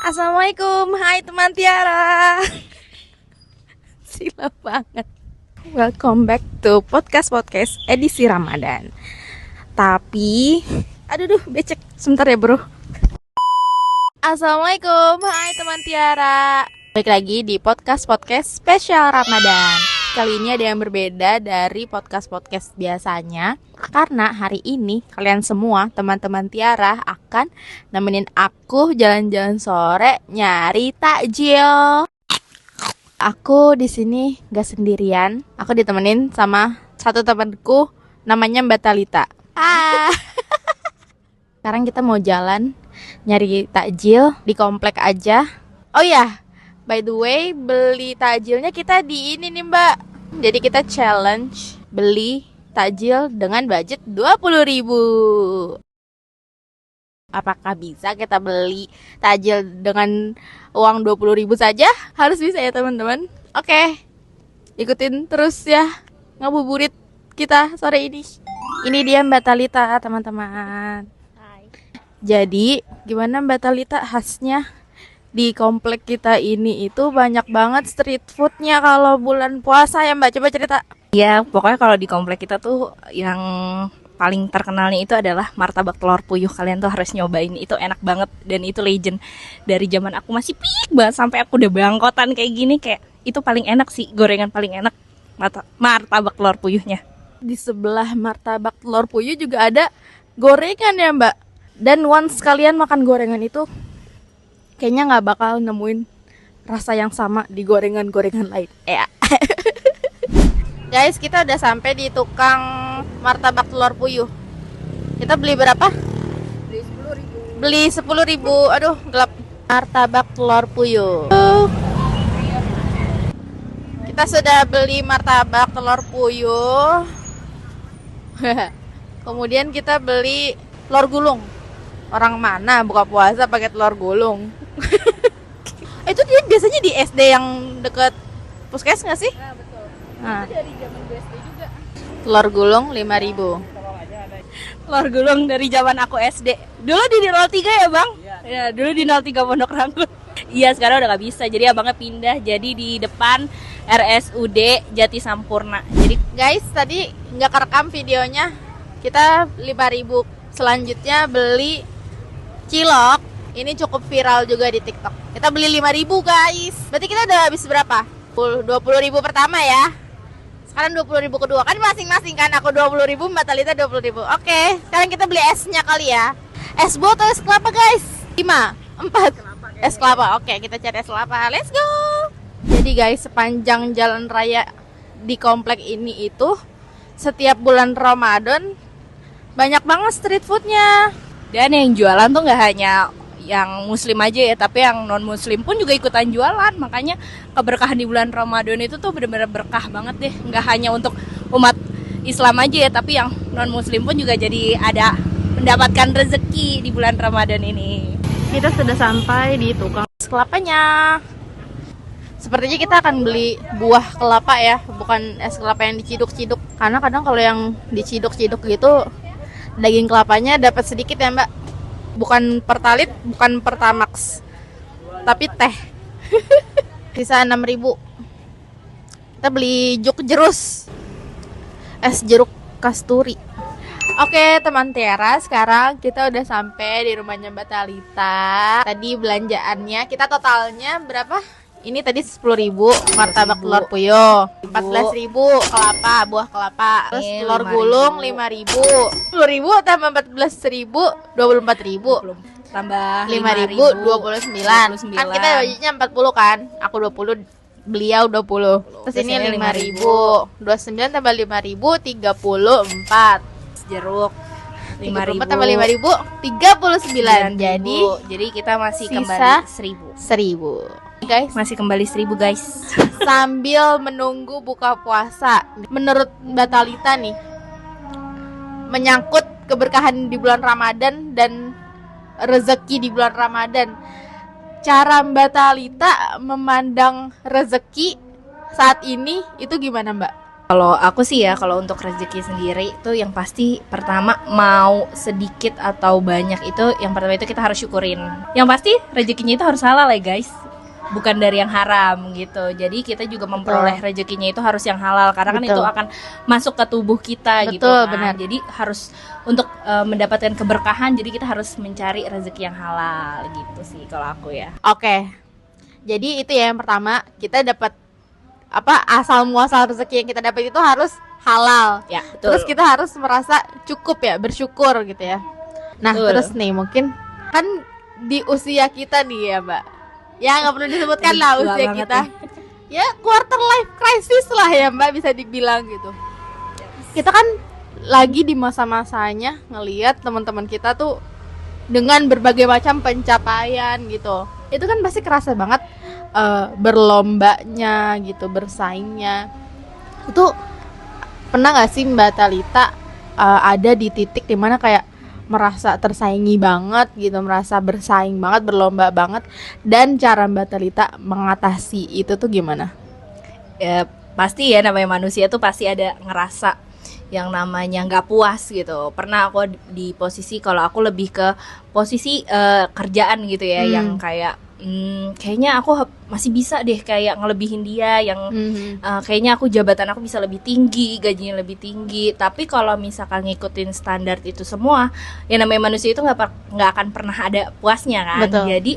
Assalamualaikum, hai teman Tiara. Sila banget. Welcome back to podcast edisi Ramadan. Tapi, aduh, becek. Sebentar ya bro. Assalamualaikum, hai teman Tiara. Balik lagi di podcast spesial Ramadan. Kali ini ada yang berbeda dari podcast biasanya, karena hari ini kalian semua teman-teman Tiara akan nemenin aku jalan-jalan sore nyari takjil. Aku di sini gak sendirian, aku ditemenin sama satu temanku namanya Mbak Talita. Sekarang kita mau jalan nyari takjil di komplek aja. Oh ya, by the way, beli takjilnya kita di ini nih Mbak. Jadi kita challenge beli takjil dengan budget 20.000. Apakah bisa kita beli takjil dengan uang 20.000 saja? Harus bisa ya teman-teman. Oke, ikutin terus ya ngabuburit kita sore ini. Ini dia Mbak Talita teman-teman. Hai. Jadi gimana Mbak Talita, khasnya di komplek kita ini itu banyak banget street foodnya kalau bulan puasa ya Mbak, coba cerita. Ya, pokoknya kalau di komplek kita tuh yang paling terkenalnya itu adalah martabak telur puyuh. Kalian tuh harus nyobain, itu enak banget dan itu legend. Dari zaman aku masih pik banget sampai aku udah bangkotan kayak gini, kayak itu paling enak sih, gorengan paling enak martabak telur puyuhnya. Di sebelah martabak telur puyuh juga ada gorengan ya Mbak. Dan once kalian makan gorengan itu kayaknya nggak bakal nemuin rasa yang sama di gorengan-gorengan lain. Ya. Guys, kita udah sampai di tukang martabak telur puyuh. Kita beli berapa? Beli 10.000. Aduh, gelap. Martabak telur puyuh. Kita sudah beli martabak telur puyuh. Kemudian kita beli telur gulung. Orang mana buka puasa pakai telur gulung? Itu dia biasanya di SD yang deket puskes nggak sih? Nah, betul. Nah. Itu dari zaman SD juga. Telur gulung 5.000. Telur gulung dari zaman aku SD. Dulu di 03 ya Bang? Ya, dulu di 03 Pondok Ranggut. Iya, sekarang udah gak bisa. Jadi abangnya pindah jadi di depan RSUD Jati Sampurna. Jadi Guys, tadi nggak kerekam videonya. Kita 5.000. Selanjutnya beli cilok. Ini cukup viral juga di TikTok. Kita beli 5.000 guys. Berarti kita udah habis berapa? 20.000 pertama ya. Sekarang 20.000 kedua. Kan masing-masing kan, aku 20.000, Mbak Talita 20.000. Oke, sekarang kita beli esnya kali ya. Es bot atau es kelapa guys? 5, 4 es kelapa. Oke, kita cari es kelapa. Let's go. Jadi guys, sepanjang jalan raya di komplek ini itu setiap bulan Ramadan banyak banget street foodnya. dan yang jualan tuh nggak hanya yang muslim aja ya, tapi yang non muslim pun juga ikutan jualan. Makanya keberkahan di bulan Ramadan itu tuh benar-benar berkah banget deh. Nggak hanya untuk umat Islam aja ya, tapi yang non muslim pun juga jadi ada mendapatkan rezeki di bulan Ramadan ini. Kita sudah sampai di tukang es kelapanya. Sepertinya kita akan beli buah kelapa ya, bukan es kelapa yang diciduk-ciduk. Karena kadang kalau yang diciduk-ciduk gitu, daging kelapanya dapat sedikit ya Mbak. Bukan pertalit, bukan pertamax, tapi teh. Sisa 6.000. Kita beli juk jerus, es jeruk kasturi. Oke teman Tiara, sekarang kita udah sampai di rumahnya Mbak Talita. Tadi belanjaannya kita totalnya berapa? Ini tadi 10.000 martabak telur puyuh, 14.000 kelapa, buah kelapa, terus telur gulung 5.000, 10.000 tambah 14.000, 24.000, Tambah 5.000, 29. Kan kita budgetnya 40 kan, aku 20, beliau 20. Terus ini 5.000, 29 tambah 5.000, 34. jeruk 5.000 tambah 5.000, 39. Jadi kita masih sisa kembali 1.000. Guys, Masih kembali 1.000 guys. sambil menunggu buka puasa, menurut Mbak Talita nih, menyangkut keberkahan di bulan Ramadan dan rezeki di bulan Ramadan, cara Mbak Talita memandang rezeki saat ini itu gimana Mbak? Kalau aku sih ya, kalau untuk rezeki sendiri itu yang pasti pertama mau sedikit atau banyak itu yang pertama itu kita harus syukurin. Yang pasti rezekinya itu harus halal ya guys, bukan dari yang haram gitu. Jadi kita juga memperoleh rezekinya itu harus yang halal karena kan itu akan masuk ke tubuh kita gitu kan. Benar. Jadi harus untuk mendapatkan keberkahan, jadi kita harus mencari rezeki yang halal gitu sih kalau aku ya. Oke. Jadi itu ya yang pertama, kita dapat asal muasal rezeki yang kita dapat itu harus halal. Ya, betul. Terus kita harus merasa cukup ya, bersyukur gitu ya. Nah, Betul. terus nih mungkin kan di usia kita nih ya, Mbak. Ya nggak perlu disebutkan lah Tua usia banget kita. Ya quarter life crisis lah ya, Mbak, bisa dibilang gitu. Kita kan lagi di masa-masanya ngelihat teman-teman kita tuh dengan berbagai macam pencapaian gitu. Itu kan pasti kerasa banget berlombanya gitu, bersaingnya. Itu pernah nggak sih Mbak Talita ada di titik dimana kayak merasa tersaingi banget gitu, merasa bersaing banget, berlomba banget, dan cara Mbak Talita mengatasi itu tuh gimana? Ya pasti ya, namanya manusia tuh pasti ada ngerasa yang namanya nggak puas gitu. Pernah aku di posisi, kalau aku lebih ke posisi kerjaan gitu ya, yang kayak kayaknya aku masih bisa deh kayak ngelebihin dia, yang kayaknya aku jabatan aku bisa lebih tinggi, gajinya lebih tinggi. Tapi kalau misalkan ngikutin standar itu semua, ya namanya manusia itu nggak akan pernah ada puasnya kan. Betul. Jadi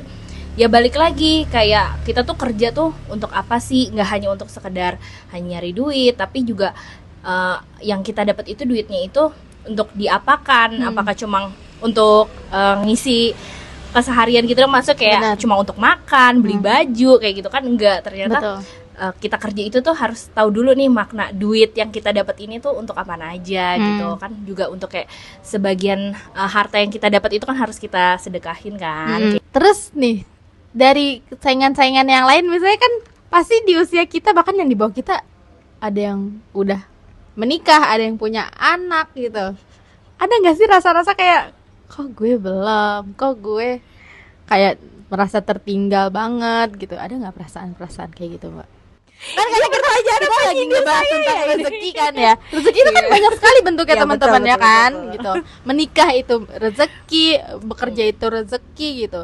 ya balik lagi, kayak kita tuh kerja tuh untuk apa sih? Nggak hanya untuk sekedar hanya nyari duit, tapi juga yang kita dapat itu duitnya itu untuk diapakan? Apakah cuma untuk ngisi keseharian gitu, masuk kayak cuma untuk makan, beli baju kayak gitu kan? Enggak, ternyata kita kerja itu tuh harus tahu dulu nih makna duit yang kita dapat ini tuh untuk apa aja gitu kan. Juga untuk kayak sebagian harta yang kita dapat itu kan harus kita sedekahin kan. Terus nih, dari saingan-saingan yang lain misalnya kan pasti di usia kita, bahkan yang di bawah kita, ada yang udah menikah, ada yang punya anak gitu. Ada nggak sih rasa-rasa kayak kok gue belum, kok gue kayak merasa tertinggal banget gitu? Ada nggak perasaan-perasaan kayak gitu, Mbak? Kan kita lagi ngebahas tentang rezeki kan ya. Rezeki itu kan banyak sekali bentuknya teman-teman ya kan, gitu. Menikah itu rezeki, bekerja itu rezeki gitu.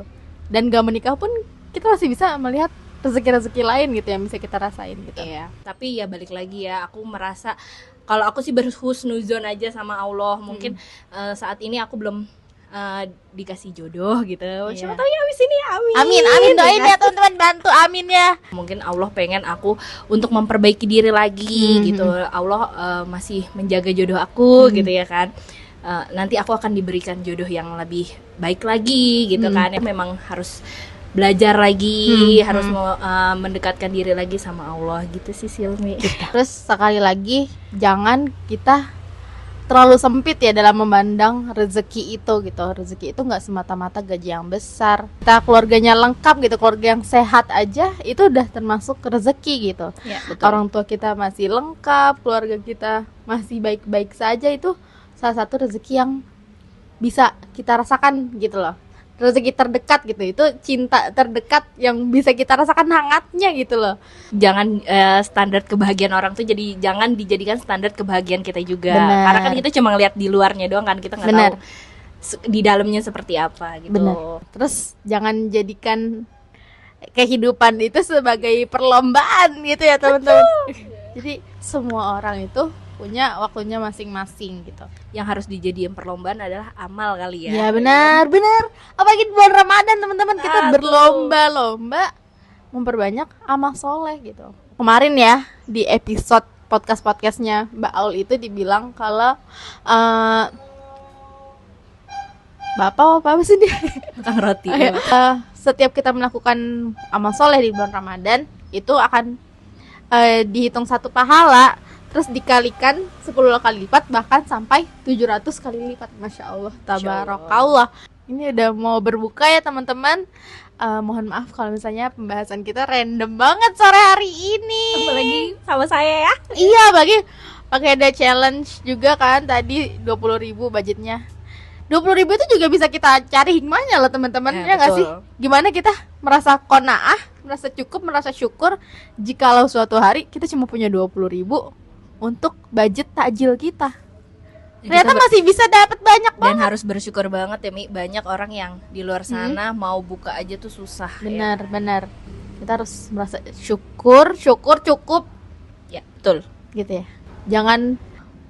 Dan gak menikah pun kita masih bisa melihat rezeki-rezeki lain gitu yang bisa kita rasain gitu. Iya, tapi ya balik lagi ya, aku merasa kalau aku sih berhusnuzon aja sama Allah. Mungkin saat ini aku belum dikasih jodoh gitu. Siapa tahu ya abis ini, amin. Amin, doain ya teman-teman, bantu amin ya. Mungkin Allah pengen aku untuk memperbaiki diri lagi gitu. Allah masih menjaga jodoh aku gitu ya kan. Nanti aku akan diberikan jodoh yang lebih baik lagi gitu kan. Memang harus belajar lagi, harus mendekatkan diri lagi sama Allah gitu sih Silmi. Terus sekali lagi, jangan kita terlalu sempit ya dalam memandang rezeki itu gitu. Rezeki itu nggak semata-mata gaji yang besar. Kita keluarganya lengkap gitu, keluarga yang sehat aja itu udah termasuk rezeki gitu. Ya, Orang tua kita masih lengkap, keluarga kita masih baik-baik saja, itu salah satu rezeki yang bisa kita rasakan gitu loh. Rezeki terdekat gitu, itu cinta terdekat yang bisa kita rasakan hangatnya gitu loh. Jangan standar kebahagiaan orang tuh jangan dijadikan standar kebahagiaan kita juga. Bener. Karena kan kita cuma ngeliat di luarnya doang kan, kita nggak tahu di dalamnya seperti apa gitu. Bener. Terus jangan jadikan kehidupan itu sebagai perlombaan gitu ya teman-teman. Jadi semua orang itu punya waktunya masing-masing gitu. Yang harus dijadiin perlombaan adalah amal kali ya. Ya benar. Apalagi di bulan Ramadan teman-teman, kita berlomba-lomba memperbanyak amal soleh gitu. Kemarin ya di episode podcastnya Mbak Aul itu dibilang kalau apa sih dia? Tukang roti. Setiap kita melakukan amal soleh di bulan Ramadan itu akan dihitung satu pahala, terus dikalikan 10 kali lipat, bahkan sampai 700 kali lipat. Masya Allah, tabarakallah. Ini udah mau berbuka ya teman-teman. Mohon maaf kalau misalnya pembahasan kita random banget sore hari ini. Apalagi sama saya ya. Iya, pakai ada challenge juga kan tadi, 20.000 budgetnya. 20.000 itu juga bisa kita cari hikmahnya loh teman-teman, ya nggak sih? Gimana kita merasa qanaah, merasa cukup, merasa syukur jikalau suatu hari kita cuma punya 20.000, untuk budget takjil kita. Jadi Ternyata kita masih bisa dapat banyak dan banget. harus bersyukur banget ya Mi, banyak orang yang di luar sana mau buka aja tuh susah ya. Benar. Kita harus merasa syukur cukup Ya, betul. gitu ya. Jangan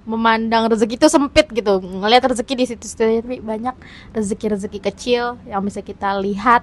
memandang rezeki itu sempit gitu. Ngelihat rezeki di situ-situ, tapi banyak rezeki-rezeki kecil yang bisa kita lihat,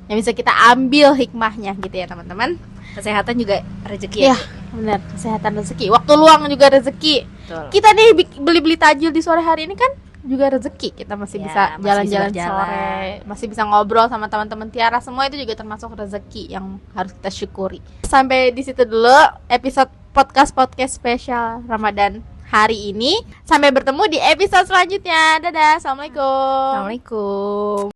yang bisa kita ambil hikmahnya gitu ya, teman-teman. Kesehatan juga rezeki ya. Iya, benar. Kesehatan rezeki. Waktu luang juga rezeki. Betul. Kita nih beli-beli takjil di sore hari ini kan juga rezeki. Kita masih Ya, bisa masih jalan-jalan bisa berjalan. sore, masih bisa ngobrol sama teman-teman Tiara. Semua itu juga termasuk rezeki yang harus kita syukuri. Sampai di situ dulu episode podcast spesial Ramadan hari ini. Sampai bertemu di episode selanjutnya. Dadah. Assalamualaikum. Assalamualaikum.